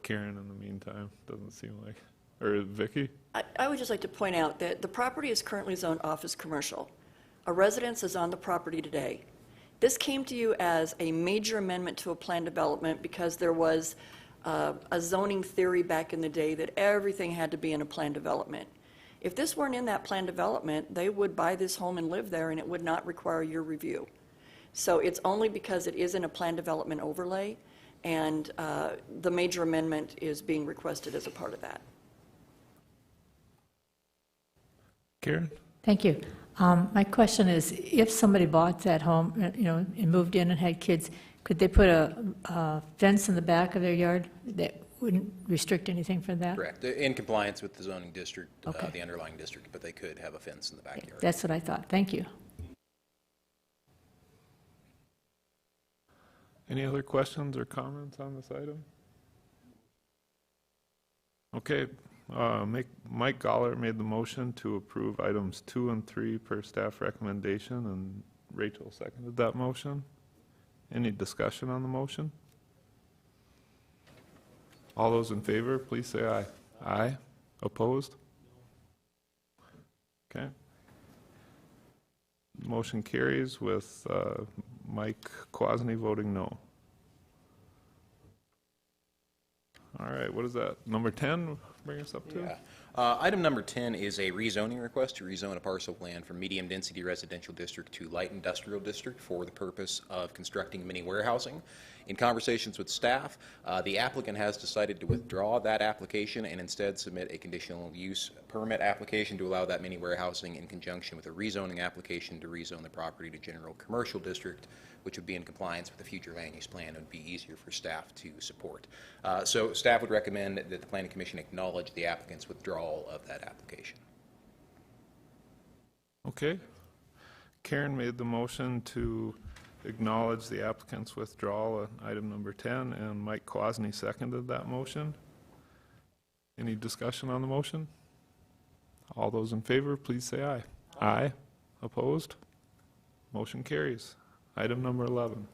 Karen in the meantime, doesn't seem like. Or Vicky? I would just like to point out that the property is currently zoned office commercial. A residence is on the property today. This came to you as a major amendment to a plan development because there was a zoning theory back in the day that everything had to be in a plan development. If this weren't in that plan development, they would buy this home and live there, and it would not require your review. So it's only because it is in a plan development overlay, and the major amendment is being requested as a part of that. Karen? Thank you. My question is, if somebody bought that home, and moved in and had kids, could they put a fence in the back of their yard that wouldn't restrict anything for that? Correct. In compliance with the zoning district, Okay. the underlying district, but they could have a fence in the backyard. That's what I thought. Thank you. Any other questions or comments on this item? Okay, Mike Goller made the motion to approve items 2 and 3 per staff recommendation, and Rachel seconded that motion. Any discussion on the motion? All those in favor, please say aye. Aye. Opposed? Okay. Motion carries with Mike Kwasny voting no. All right, what is that? Number 10 bring us up to? Yeah. Item number 10 is a rezoning request to rezone a parcel of land from medium density residential district to light industrial district for the purpose of constructing mini warehousing. In conversations with staff, the applicant has decided to withdraw that application and instead submit a conditional use permit application to allow that mini warehousing in conjunction with a rezoning application to rezone the property to general commercial district, which would be in compliance with the future land use plan and would be easier for staff to support. So staff would recommend that the Planning Commission acknowledge the applicant's withdrawal of that application. Okay. Karen made the motion to acknowledge the applicant's withdrawal on item number 10, and Mike Kwasny seconded that motion. Any discussion on the motion? All those in favor, please say aye. Aye. Opposed? Motion carries. Item number 11.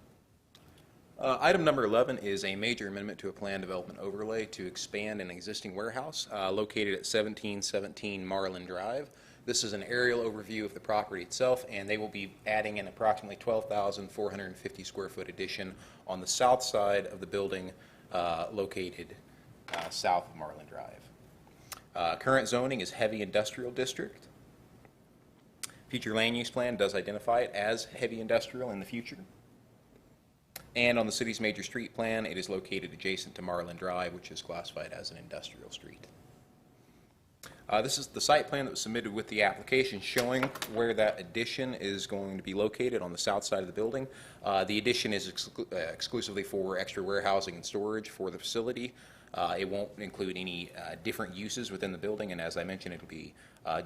Item number 11 is a major amendment to a plan development overlay to expand an existing warehouse located at 1717 Marlin Drive. This is an aerial overview of the property itself, and they will be adding an approximately 12,450 square foot addition on the south side of the building located south of Marlin Drive. Current zoning is heavy industrial district. Future land use plan does identify it as heavy industrial in the future. And on the city's major street plan, it is located adjacent to Marlin Drive, which is classified as an industrial street. This is the site plan that was submitted with the application showing where that addition is going to be located on the south side of the building. The addition is exclusively for extra warehousing and storage for the facility. It won't include any different uses within the building, and as I mentioned, it will be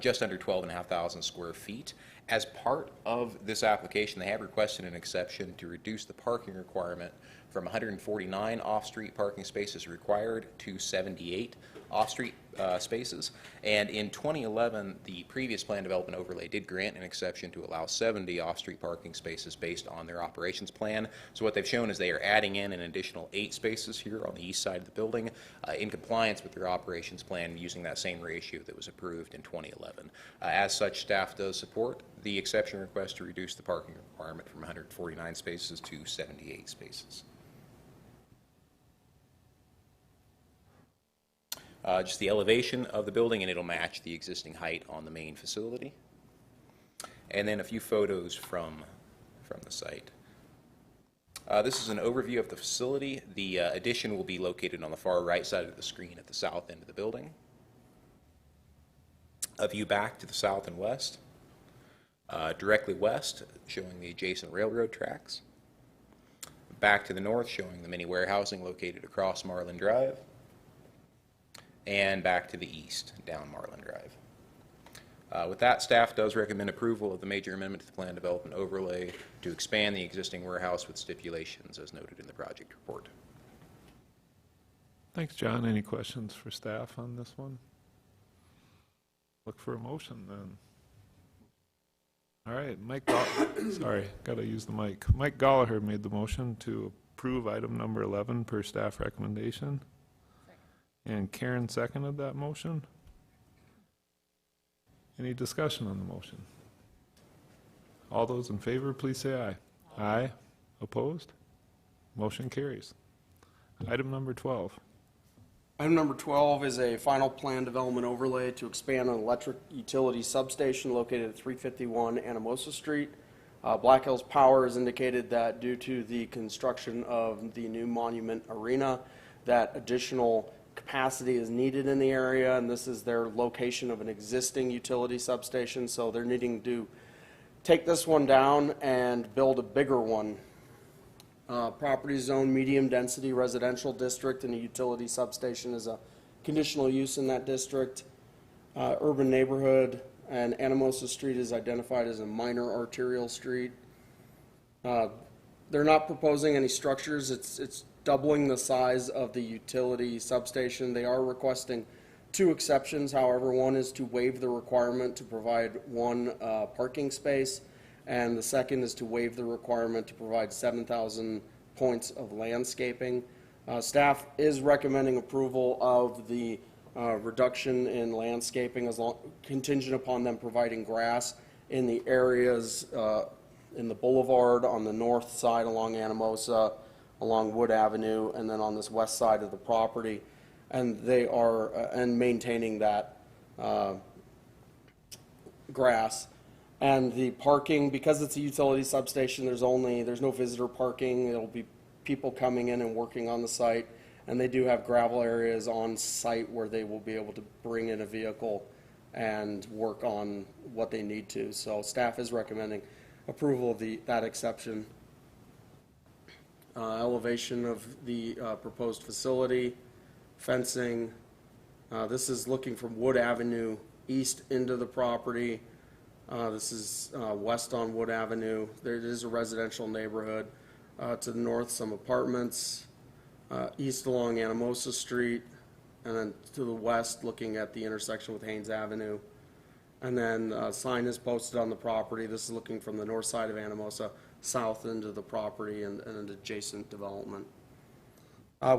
just under 12,500 square feet. As part of this application, they have requested an exception to reduce the parking requirement from 149 off-street parking spaces required to 78 off-street spaces. And in 2011, the previous plan development overlay did grant an exception to allow 70 off-street parking spaces based on their operations plan. So what they've shown is they are adding in an additional 8 spaces here on the east side of the building in compliance with their operations plan using that same ratio that was approved in 2011. As such, staff does support the exception request to reduce the parking requirement from 149 spaces to 78 spaces. Just the elevation of the building, and it'll match the existing height on the main facility. And then a few photos from the site. This is an overview of the facility. The addition will be located on the far right side of the screen at the south end of the building. A view back to the south and west. Directly west, showing the adjacent railroad tracks. Back to the north, showing the mini warehousing located across Marlin Drive. And back to the east, down Marlin Drive. With that, staff does recommend approval of the major amendment to the plan development overlay to expand the existing warehouse with stipulations as noted in the project report. Thanks, John. Any questions for staff on this one? Look for a motion then. All right, sorry, got to use the mic. Mike Gallagher made the motion to approve item number 11 per staff recommendation. Second. And Karen seconded that motion. Any discussion on the motion? All those in favor, please say aye. Aye. Opposed? Motion carries. Item number 12. Item number 12 is a final plan development overlay to expand an electric utility substation located at 351 Anamosa Street. Black Hills Power has indicated that due to the construction of the new Monument Arena, that additional capacity is needed in the area, and this is their location of an existing utility substation, so they're needing to take this one down and build a bigger one. Property zone medium-density residential district, and a utility substation is a conditional use in that district. Urban neighborhood, and Anamosa Street is identified as a minor arterial street. They're not proposing any structures. It's doubling the size of the utility substation. They are requesting 2 exceptions. However, one is to waive the requirement to provide 1 parking space, and the second is to waive the requirement to provide 7,000 points of landscaping. Staff is recommending approval of the reduction in landscaping contingent upon them providing grass in the areas in the boulevard on the north side along Anamosa, along Wood Avenue, and then on this west side of the property. And they are and maintaining that grass. And the parking, because it's a utility substation, there's no visitor parking. It'll be people coming in and working on the site. And they do have gravel areas on site where they will be able to bring in a vehicle and work on what they need to. So staff is recommending approval of that exception. Elevation of the proposed facility, fencing. This is looking from Wood Avenue east into the property. This is west on Wood Avenue. There is a residential neighborhood. To the north, some apartments. East along Anamosa Street, and then to the west, looking at the intersection with Haynes Avenue. And then a sign is posted on the property. This is looking from the north side of Anamosa, south into the property and an adjacent development.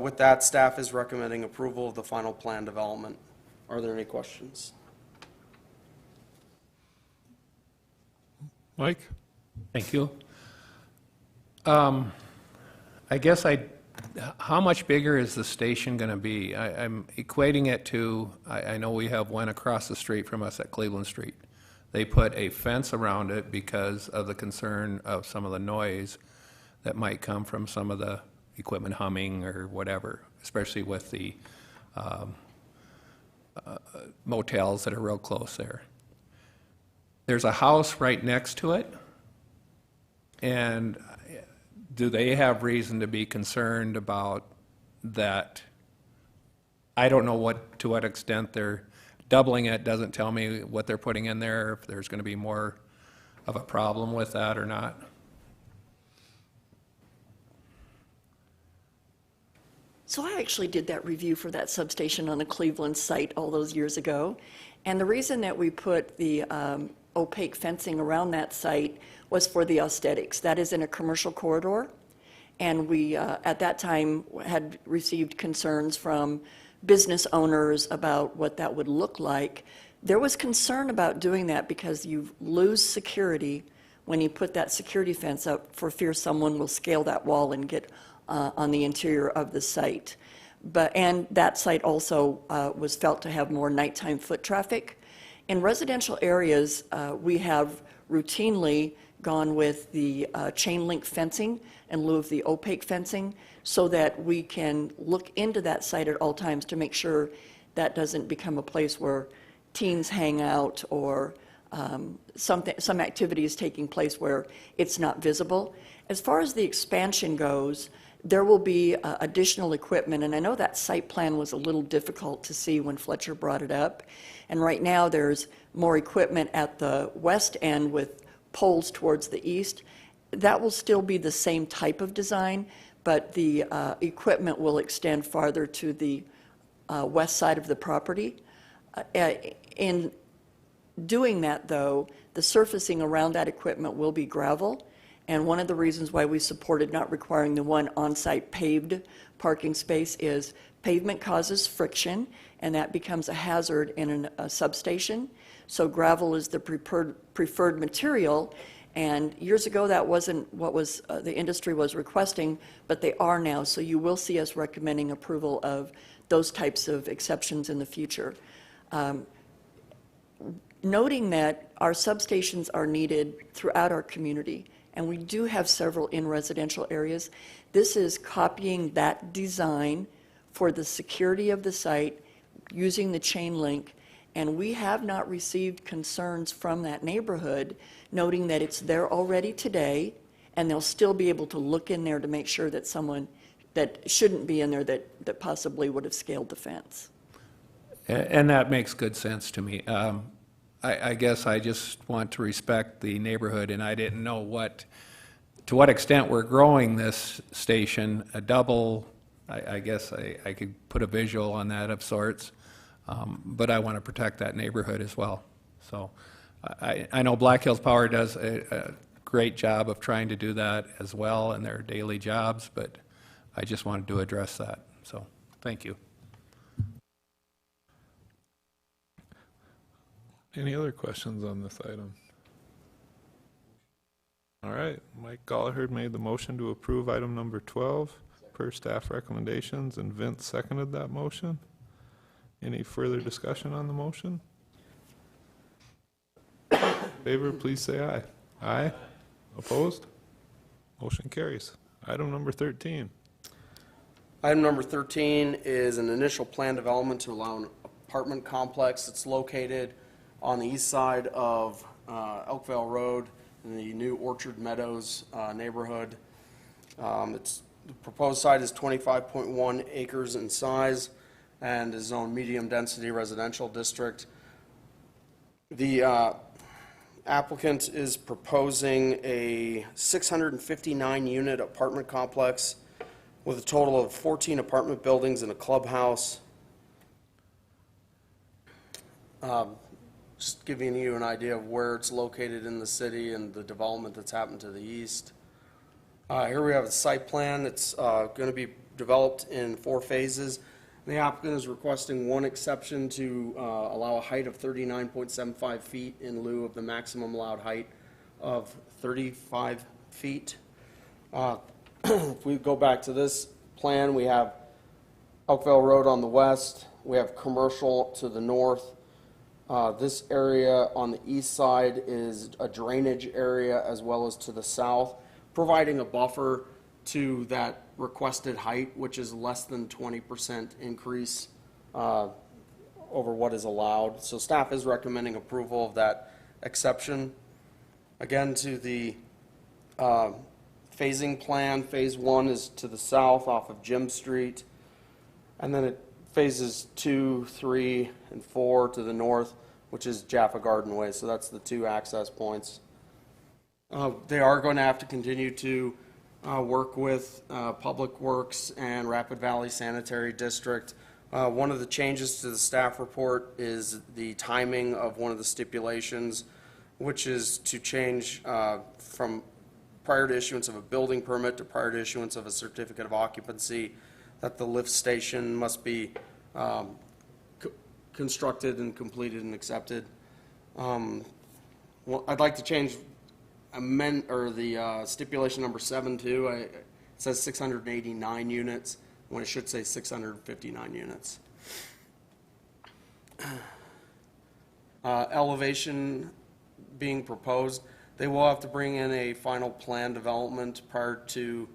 With that, staff is recommending approval of the final plan development. Are there any questions? Mike? Thank you. I guess how much bigger is the station going to be? I'm equating it to, I know we have one across the street from us at Cleveland Street. They put a fence around it because of the concern of some of the noise that might come from some of the equipment humming or whatever, especially with the motels that are real close there. There's a house right next to it, and do they have reason to be concerned about that? I don't know to what extent they're doubling it. Doesn't tell me what they're putting in there, if there's going to be more of a problem with that or not. So I actually did that review for that substation on the Cleveland site all those years ago. And the reason that we put the opaque fencing around that site was for the aesthetics. That is in a commercial corridor. And we, at that time, had received concerns from business owners about what that would look like. There was concern about doing that because you lose security when you put that security fence up for fear someone will scale that wall and get on the interior of the site. And that site also was felt to have more nighttime foot traffic. In residential areas, we have routinely gone with the chain link fencing in lieu of the opaque fencing so that we can look into that site at all times to make sure that doesn't become a place where teens hang out or some activity is taking place where it's not visible. As far as the expansion goes, there will be additional equipment, and I know that site plan was a little difficult to see when Fletcher brought it up. And right now there's more equipment at the west end with poles towards the east. That will still be the same type of design, but the equipment will extend farther to the west side of the property. In doing that, though, the surfacing around that equipment will be gravel. And one of the reasons why we supported not requiring the one on-site paved parking space is Pavement causes friction, and that becomes a hazard in a substation. So gravel is the preferred material, and years ago, that wasn't what was the industry was requesting, but they are now. So you will see us recommending approval of those types of exceptions in the future. Noting that our substations are needed throughout our community, and we do have several in residential areas, this is copying that design for the security of the site using the chain link, and we have not received concerns from that neighborhood, noting that it's there already today, and they'll still be able to look in there to make sure that someone that shouldn't be in there that possibly would have scaled the fence. And that makes good sense to me. I guess I just want to respect the neighborhood, and I didn't know to what extent we're growing this station, a double, I guess I could put a visual on that of sorts, but I want to protect that neighborhood as well. So I know Black Hills Power does a great job of trying to do that as well in their daily jobs, but I just wanted to address that. So thank you. Any other questions on this item? All right, Mike Gallagher made the motion to approve item number 12 per staff recommendations, and Vince seconded that motion. Any further discussion on the motion? In favor, please say aye. Aye. Opposed? Motion carries. Item number 13. Item number 13 is an initial plan development to allow an apartment complex that's located on the east side of Elkvale Road in the new Orchard Meadows neighborhood. The proposed site is 25.1 acres in size and is zoned medium-density residential district. The applicant is proposing a 659-unit apartment complex with a total of 14 apartment buildings and a clubhouse. Just giving you an idea of where it's located in the city and the development that's happened to the east. Here we have a site plan. It's going to be developed in 4 phases. The applicant is requesting one exception to allow a height of 39.75 feet in lieu of the maximum allowed height of 35 feet. If we go back to this plan, we have Elkvale Road on the west. We have commercial to the north. This area on the east side is a drainage area as well as to the south, providing a buffer to that requested height, which is less than 20% increase over what is allowed. So staff is recommending approval of that exception. Again, to the phasing plan, phase 1 is to the south off of Jim Street, and then it phases 2, 3, and 4 to the north, which is Jaffa Garden Way. So that's the 2 access points. They are going to have to continue to work with Public Works and Rapid Valley Sanitary District. One of the changes to the staff report is the timing of one of the stipulations, which is to change from prior to issuance of a building permit to prior to issuance of a certificate of occupancy, that the lift station must be constructed and completed and accepted. Well, I'd like to change the stipulation number 7 too. It says 689 units when it should say 659 units. Elevation being proposed. They will have to bring in a final plan development prior to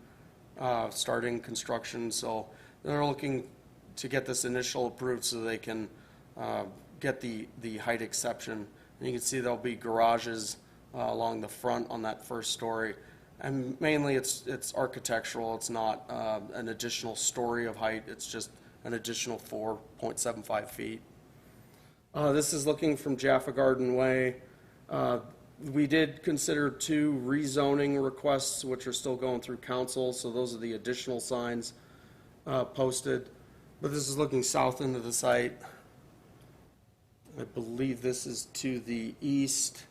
starting construction. So they're looking to get this initial approved so they can get the height exception. And you can see there'll be garages along the front on that first story. And mainly it's architectural. It's not an additional story of height. It's just an additional 4.75 feet. This is looking from Jaffa Garden Way. We did consider 2 rezoning requests, which are still going through council, so those are the additional signs posted. But this is looking south into the site. I believe this is to the east,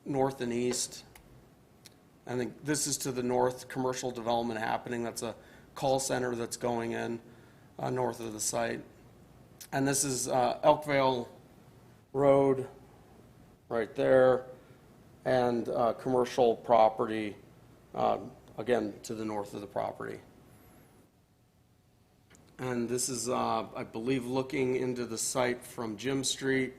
north and east. I think this is to the north, commercial development happening. That's a call center that's going in north of the site. And this is Elkvale Road right there, and commercial property, again, to the north of the property. And this is, I believe, looking into the site from Jim Street.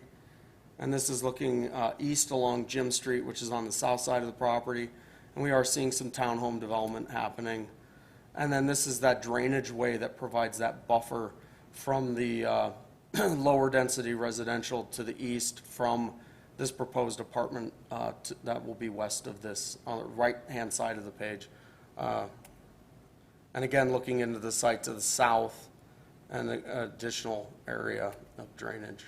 And this is looking east along Jim Street, which is on the south side of the property. And we are seeing some townhome development happening. And then this is that drainage way that provides that buffer from the lower density residential to the east from this proposed apartment that will be west of this, on the right-hand side of the page. And again, looking into the site to the south and the additional area of drainage.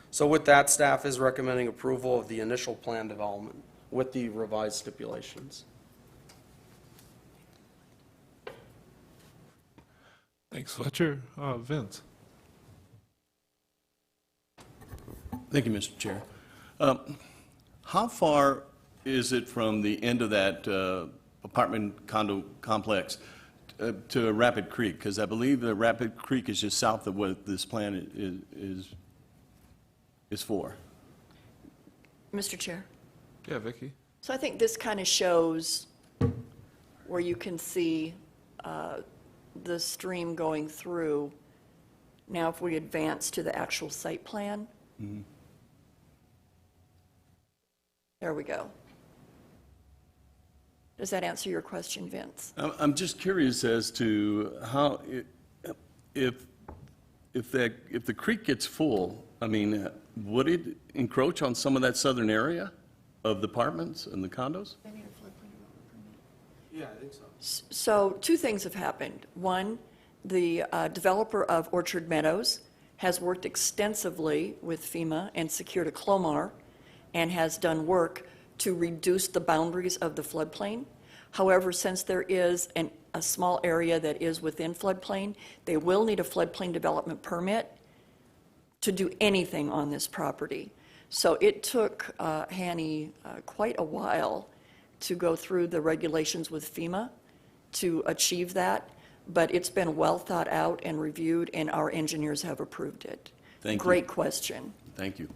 So with that, staff is recommending approval of the initial plan development with the revised stipulations. Thanks, Fletcher. Vince? Thank you, Mr. Chair. How far is it from the end of that apartment condo complex to Rapid Creek? Because I believe that Rapid Creek is just south of what this plan is for. Mr. Chair. Yeah, Vicki? So I think this kind of shows where you can see the stream going through. Now, if we advance to the actual site plan. There we go. Does that answer your question, Vince? I'm just curious as to how, if the creek gets full, I mean, would it encroach on some of that southern area of the apartments and the condos? Yeah, I think so. So two things have happened. One, the developer of Orchard Meadows has worked extensively with FEMA and secured a CLOMAR and has done work to reduce the boundaries of the floodplain. However, since there is a small area that is within floodplain, they will need a floodplain development permit to do anything on this property. So it took Hanny quite a while to go through the regulations with FEMA to achieve that, but it's been well thought out and reviewed, and our engineers have approved it. Thank you. Great question. Thank you.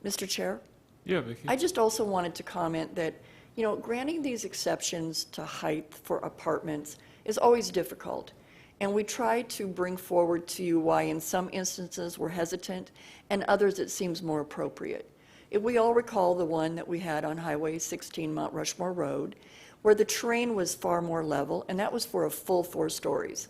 Mr. Chair? Yeah, Vicki? I just also wanted to comment that, you know, granting these exceptions to height for apartments is always difficult. And we try to bring forward to you why in some instances we're hesitant and others it seems more appropriate. If we all recall the one that we had on Highway 16 Mount Rushmore Road, where the terrain was far more level, and that was for a full 4 stories.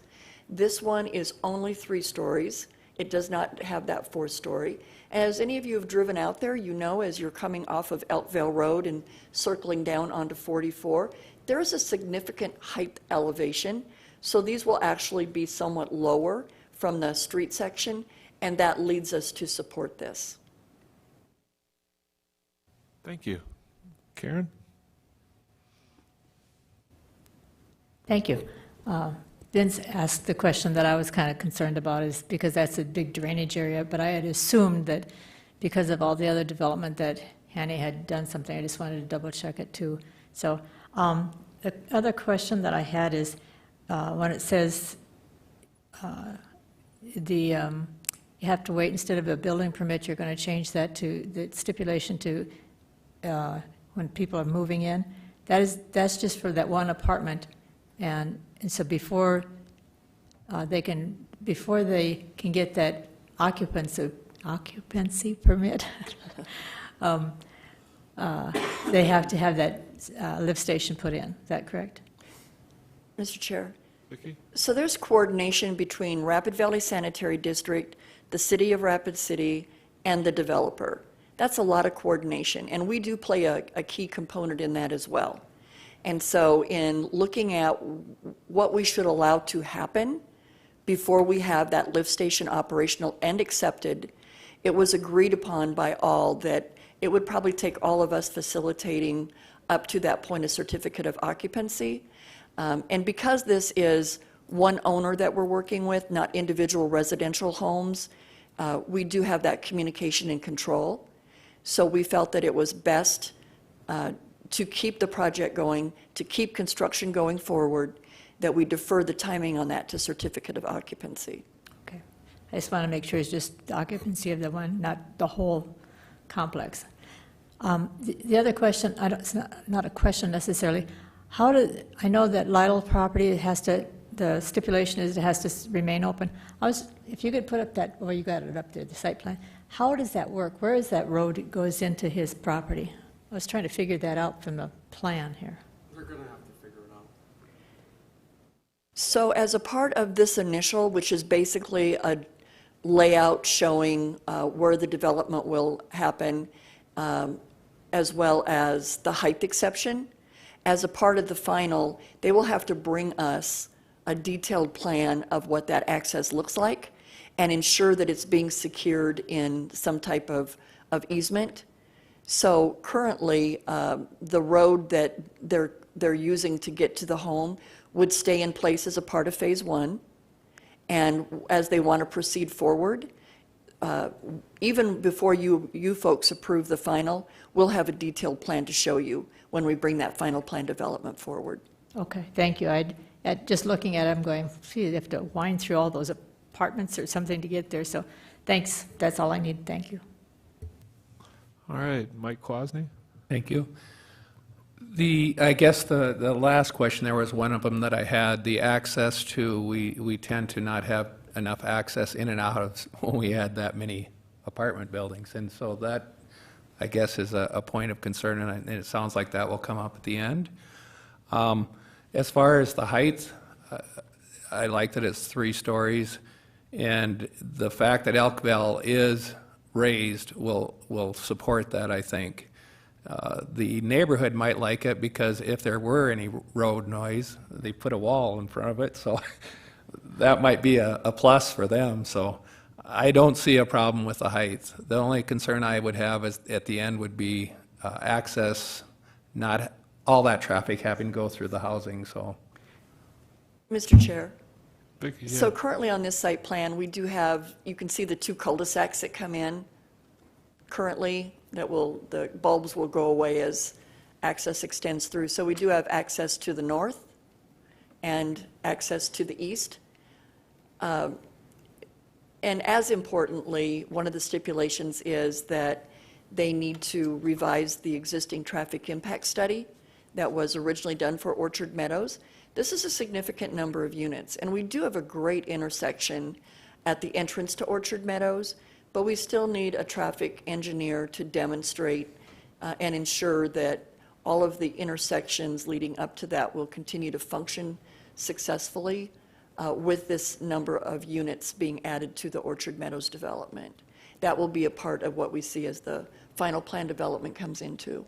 This one is only 3 stories. It does not have that 4-story. As any of you have driven out there, you know as you're coming off of Elkvale Road and circling down onto 44, there is a significant height elevation. So these will actually be somewhat lower from the street section, and that leads us to support this. Thank you. Karen? Thank you. Vince asked the question that I was kind of concerned about, is because that's a big drainage area, but I had assumed that because of all the other development that Hanny had done something. I just wanted to double check it too. So the other question that I had is when it says you have to wait instead of a building permit, you're going to change that to the stipulation to when people are moving in. That's just for that one apartment. And so before they can get that occupancy permit, they have to have that lift station put in. Is that correct? Mr. Chair. Vicki? So there's coordination between Rapid Valley Sanitary District, the City of Rapid City, and the developer. That's a lot of coordination, and we do play a key component in that as well. And so in looking at what we should allow to happen before we have that lift station operational and accepted, it was agreed upon by all that it would probably take all of us facilitating up to that point a certificate of occupancy. And because this is one owner that we're working with, not individual residential homes, we do have that communication and control. So we felt that it was best to keep the project going, to keep construction going forward, that we defer the timing on that to certificate of occupancy. Okay. I just want to make sure it's just the occupancy of the one, not the whole complex. The other question, it's not a question necessarily. I know that Lytle property the stipulation is it has to remain open. If you could put up that, well, you got it up there, the site plan. How does that work? Where is that road that goes into his property? I was trying to figure that out from the plan here. They're going to have to figure it out. So as a part of this initial, which is basically a layout showing where the development will happen, as well as the height exception, as a part of the final, they will have to bring us a detailed plan of what that access looks like and ensure that it's being secured in some type of easement. So currently, the road that they're using to get to the home would stay in place as a part of Phase 1. And as they want to proceed forward, even before you folks approve the final, we'll have a detailed plan to show you when we bring that final plan development forward. Okay, thank you. Just looking at it, I'm going, gee, they have to wind through all those apartments or something to get there. So thanks, that's all I need. Thank you. All right, Mike Kwasny? Thank you. I guess the last question, there was one of them that I had, the access to, we tend to not have enough access in and out of when we had that many apartment buildings. And so that, I guess, is a point of concern, and it sounds like that will come up at the end. As far as the height, I like that it's 3 stories, and the fact that Elkville is raised will support that, I think. The neighborhood might like it because if there were any road noise, they put a wall in front of it, so that might be a plus for them. So I don't see a problem with the height. The only concern I would have is at the end would be access, not all that traffic having to go through the housing, so. Mr. Chair? Vicki, So yeah. currently on this site plan, we do have, you can see the 2 cul-de-sacs that come in currently, the bulbs will go away as access extends through. So we do have access to the north and access to the east. And as importantly, one of the stipulations is that they need to revise the existing traffic impact study that was originally done for Orchard Meadows. This is a significant number of units, and we do have a great intersection at the entrance to Orchard Meadows, but we still need a traffic engineer to demonstrate and ensure that all of the intersections leading up to that will continue to function successfully with this number of units being added to the Orchard Meadows development. That will be a part of what we see as the final plan development comes into.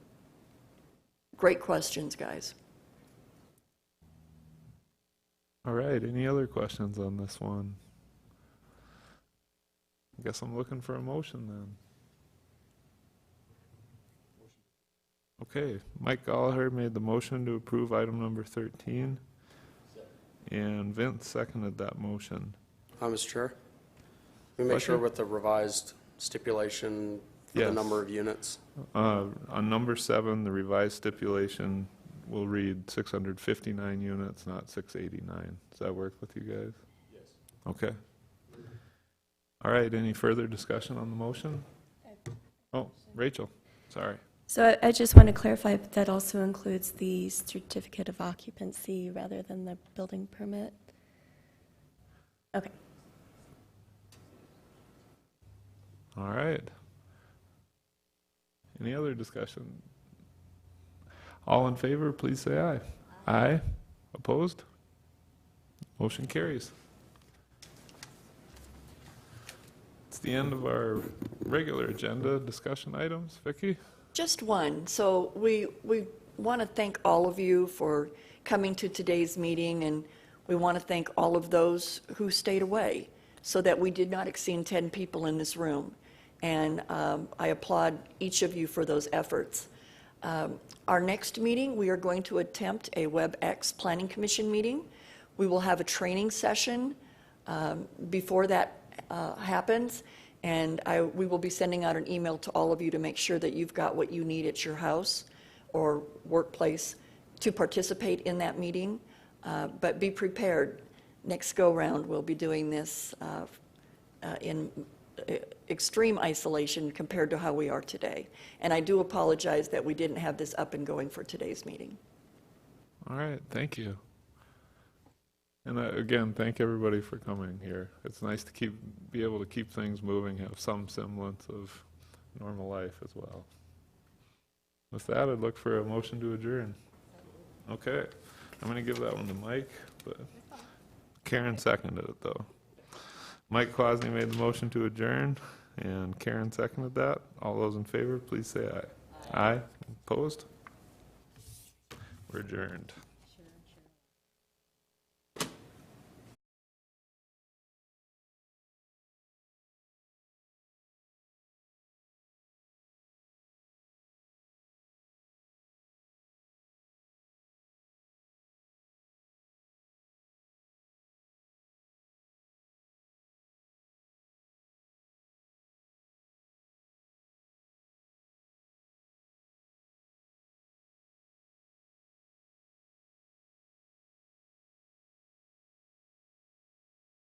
Great questions, guys. All right, any other questions on this one? I guess I'm looking for a motion then. Okay, Mike Gallagher made the motion to approve item number 13. And Vince seconded that motion. Mr. Chair? We make sure Question? with the revised stipulation for the Yes. number of units. On number 7, the revised stipulation will read 659 units, not 689. Does that work with you guys? Yes. Okay. All right, any further discussion on the motion? Oh, Rachel, sorry. So I just want to clarify, but that also includes the certificate of occupancy rather than the building permit? Okay. All right. Any other discussion? All in favor, please say aye. Aye. Opposed? Motion carries. It's the end of our regular agenda discussion items. Vicki? Just one. So we want to thank all of you for coming to today's meeting, and we want to thank all of those who stayed away so that we did not exceed 10 people in this room. And I applaud each of you for those efforts. Our next meeting, we are going to attempt a WebEx Planning Commission meeting. We will have a training session before that happens, and we will be sending out an email to all of you to make sure that you've got what you need at your house or workplace to participate in that meeting. But be prepared. Next go-round, we'll be doing this in extreme isolation compared to how we are today. And I do apologize that we didn't have this up and going for today's meeting. All right, thank you. And again, thank everybody for coming here. It's nice to be able to keep things moving, have some semblance of normal life as well. With that, I'd look for a motion to adjourn. Okay, I'm going to give that one to Mike, but Karen seconded it, though. Mike Kwasny made the motion to adjourn, and Karen seconded that. All those in favor, please say aye. Aye. Opposed? We're adjourned.